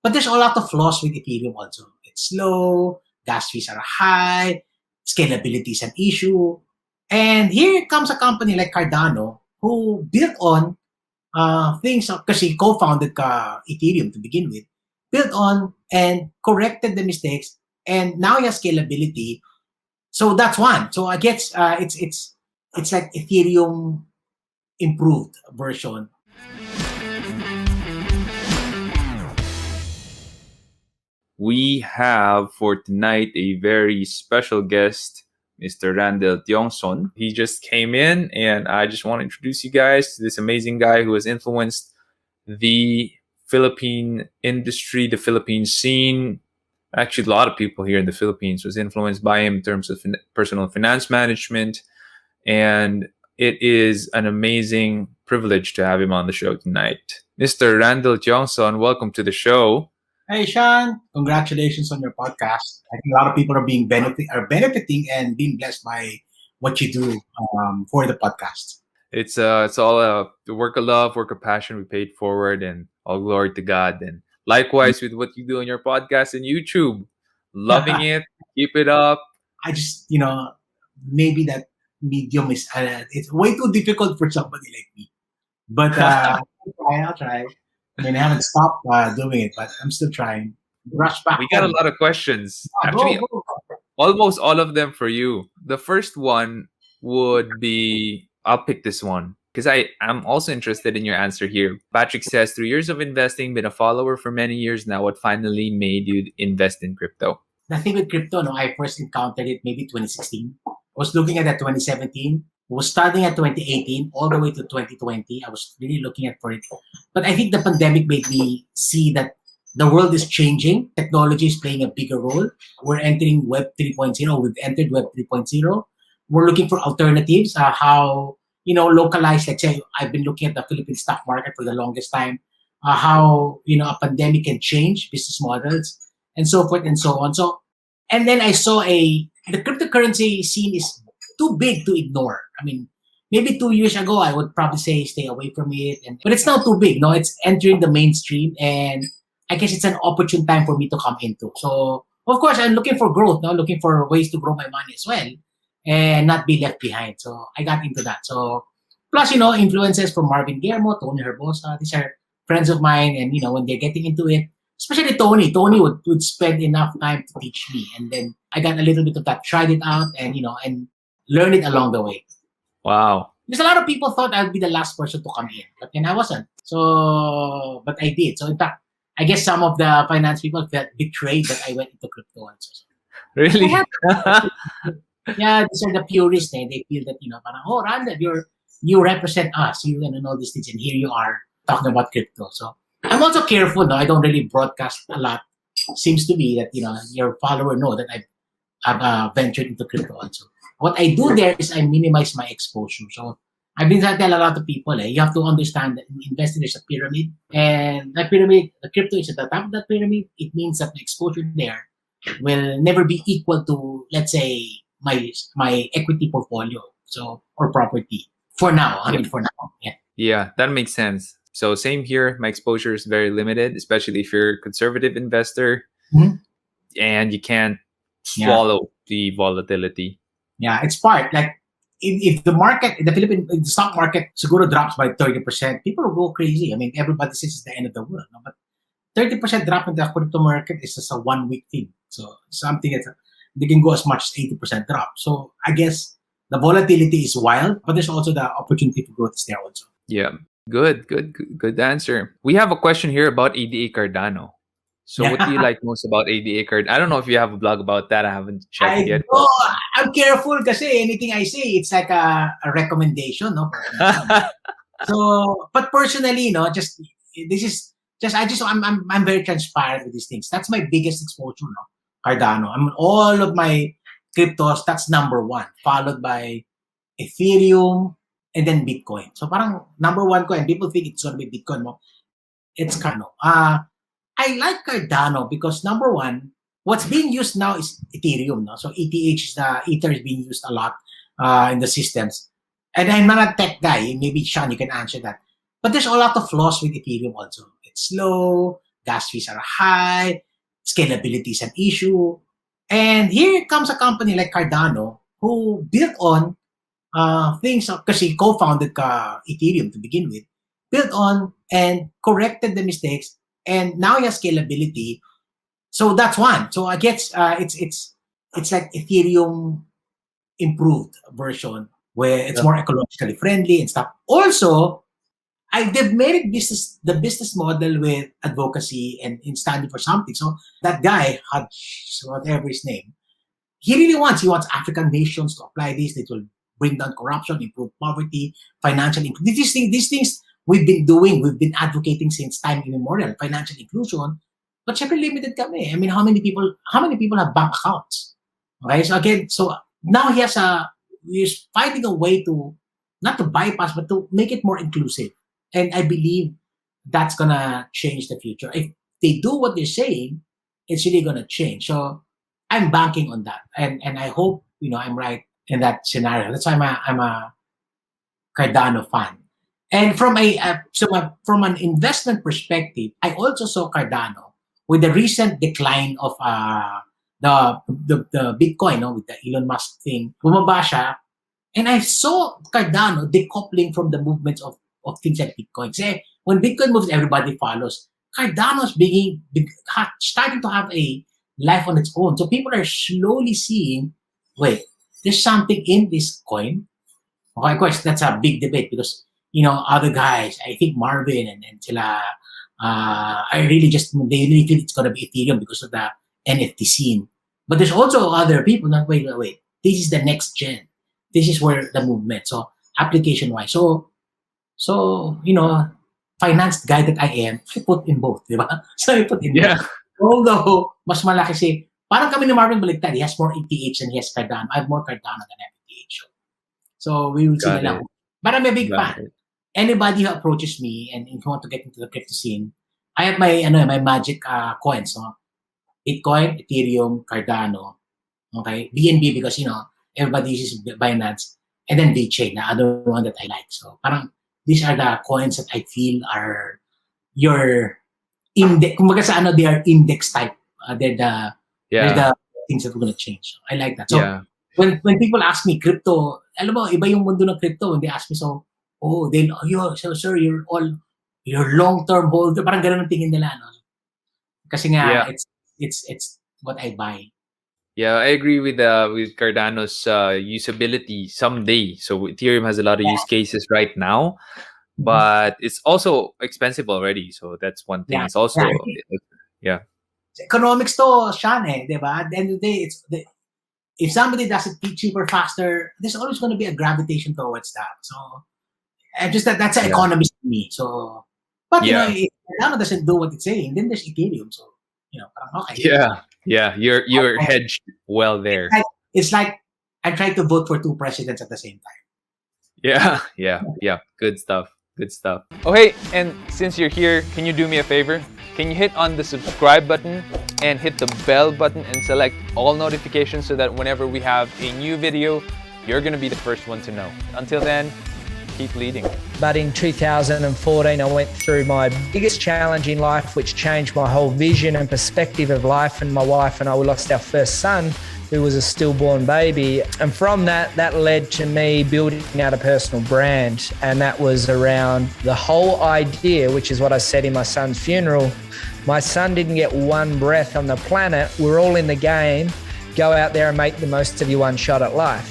But there's a lot of flaws with Ethereum also. It's slow, gas fees are high, scalability is an issue. And here comes a company like Cardano who built on things, because he co-founded Ethereum to begin with, built on and corrected the mistakes, and now he has scalability. So that's one. So I guess it's like Ethereum improved version. We have for tonight a very special guest, Mr. Randell Tiongson. He just came in, and I just want to introduce you guys to this amazing guy who has influenced the Philippine industry, the Philippine scene. Actually, a lot of people here in the Philippines was influenced by him in terms of personal finance management. And it is an amazing privilege to have him on the show tonight. Mr. Randell Tiongson, welcome to the show. Hey Sean, congratulations on your podcast. I think a lot of people are benefiting and being blessed by what you do for the podcast. It's all a work of love, work of passion. We paid forward, and all glory to God. And likewise with what you do on your podcast and YouTube, loving it. Keep it up. I just maybe that medium is it's way too difficult for somebody like me. But I'll try. I mean, I haven't stopped doing it, but I'm still trying. Rush back. We got a lot of questions. Yeah, Actually, go. almost all of them for you. The first one would be, I'll pick this one because I'm also interested in your answer here. Patrick says, 3 years of investing, been a follower for many years now. What finally made you invest in crypto? The thing with crypto, I first encountered it maybe 2016. I was looking at that 2017. Was starting at 2018 all the way to 2020. I was really looking at for it. But I think the pandemic made me see that the world is changing. Technology is playing a bigger role. We're entering Web 3.0. We've entered Web 3.0. We're looking for alternatives. How, localized, let's say, I've been looking at the Philippine stock market for the longest time. How, a pandemic can change business models and so forth and so on. So, and then I saw the cryptocurrency scene is too big to ignore. I mean, maybe 2 years ago, I would probably say stay away from it. But it's now too big. No, it's entering the mainstream. And I guess it's an opportune time for me to come into. So, of course, I'm looking for growth, looking for ways to grow my money as well and not be left behind. So, I got into that. So, plus, influences from Marvin Guillermo, Tony Herbosa. These are friends of mine. And, when they're getting into it, especially Tony would spend enough time to teach me. And then I got a little bit of that, tried it out and, and learn it along the way. Wow. Because a lot of people thought I'd be the last person to come in, but then I wasn't. So, but I did. So in fact, I guess some of the finance people felt betrayed that I went into crypto also. Really? Yeah, these are the purists. They feel that, oh, Randall, you represent us. You know these things, and here you are talking about crypto. So I'm also careful. I don't really broadcast a lot. Seems to be that, your follower know that I've ventured into crypto also. What I do there is I minimize my exposure. So I've been trying to tell a lot of people, you have to understand that in investing there's a pyramid. And that pyramid, the crypto is at the top of that pyramid. It means that the exposure there will never be equal to, let's say, my equity portfolio, or property. For now. For now. Yeah. Yeah, that makes sense. So same here. My exposure is very limited, especially if you're a conservative investor and you can't swallow the volatility. Yeah, it's part. Like, if the market, the Philippine stock market, siguro drops by 30%, people will go crazy. I mean, everybody says it's the end of the world. But 30% drop in the crypto market is just a 1 week thing. So something they can go as much as 80% drop. So I guess the volatility is wild, but there's also the opportunity for growth is there also. Yeah, good answer. We have a question here about ADA Cardano. So what do you like most about ADA Card? I don't know if you have a blog about that. I haven't checked it yet. I'm careful because anything I say, it's like a recommendation. No? So, but personally, I'm very transparent with these things. That's my biggest exposure, Cardano. I mean, all of my cryptos, that's number one, followed by Ethereum and then Bitcoin. So parang number one coin, people think it's going to be Bitcoin. No? It's Cardano. I like Cardano because number one, what's being used now is Ethereum. No? So Ether is being used a lot in the systems. And I'm not a tech guy. Maybe Sean, you can answer that. But there's a lot of flaws with Ethereum also. It's slow, gas fees are high, scalability is an issue. And here comes a company like Cardano who built on things, because he co-founded Ethereum to begin with, built on and corrected the mistakes, and now he has scalability. So that's one. So I guess it's like Ethereum improved version where it's more ecologically friendly and stuff. Also, they've made it the business model with advocacy and in standing for something. So that guy, whatever his name, he wants African nations to apply this. It will bring down corruption, improve poverty, financial inclusion. These things we've been doing, we've been advocating since time immemorial, financial inclusion. But syempre limited kami. I mean, how many people have bank accounts? Okay, so again, now he's finding a way to not to bypass, but to make it more inclusive. And I believe that's gonna change the future. If they do what they're saying, it's really gonna change. So I'm banking on that, and I hope I'm right in that scenario. That's why I'm a Cardano fan. And from from an investment perspective, I also saw Cardano with the recent decline of the Bitcoin, with the Elon Musk thing. Bumaba siya, and I saw Cardano decoupling from the movements of things like Bitcoin. Say when Bitcoin moves, everybody follows. Cardano's starting to have a life on its own. So people are slowly seeing, wait, there's something in this coin. Okay, of course, that's a big debate because other guys, I think Marvin and sila, they really feel it's gonna be Ethereum because of the NFT scene. But there's also other people that wait, this is the next gen. This is where the movement. So application wise, so financed guy that I am, I put in both, di ba? So I put in both. Although mas malaki parang kami ni Marvin baliktad. He has more ETH than he has Cardano. I have more Cardano than ETH. So we will see na lang. But I'm a big fan. Anybody who approaches me and if you want to get into the crypto scene, I have my magic coins. So Bitcoin, Ethereum, Cardano, okay, BNB because everybody uses Binance, and then VeChain, the other one that I like. So parang these are the coins that I feel are your index. Kumbaga sa they are index type. They're the things that we're gonna change. So I like that. So when people ask me crypto, alam mo, iba yung mundo ng crypto. When they ask me, sir, you're long-term holder. Parang ganun ang tingin nila, no? Kasi nga, it's what I buy. Yeah, I agree with Cardano's usability someday. So Ethereum has a lot of use cases right now, but it's also expensive already. So that's one thing. It's also economics to, Sean, di ba? At the end of the day, if somebody does it cheaper, faster, there's always going to be a gravitation towards that. So, that's an economist to me. So, but if Cardano doesn't do what it's saying, then there's Ethereum. So, okay. Yeah, you're hedged well there. It's like I'm trying to vote for two presidents at the same time. Yeah. Good stuff. Oh, hey, and since you're here, can you do me a favor? Can you hit on the subscribe button and hit the bell button and select all notifications so that whenever we have a new video, you're going to be the first one to know. Until then, keep leading. But in 2014, I went through my biggest challenge in life, which changed my whole vision and perspective of life. And my wife and I, we lost our first son, who was a stillborn baby. And from that led to me building out a personal brand. And that was around the whole idea, which is what I said in my son's funeral. My son didn't get one breath on the planet. We're all in the game. Go out there and make the most of your one shot at life.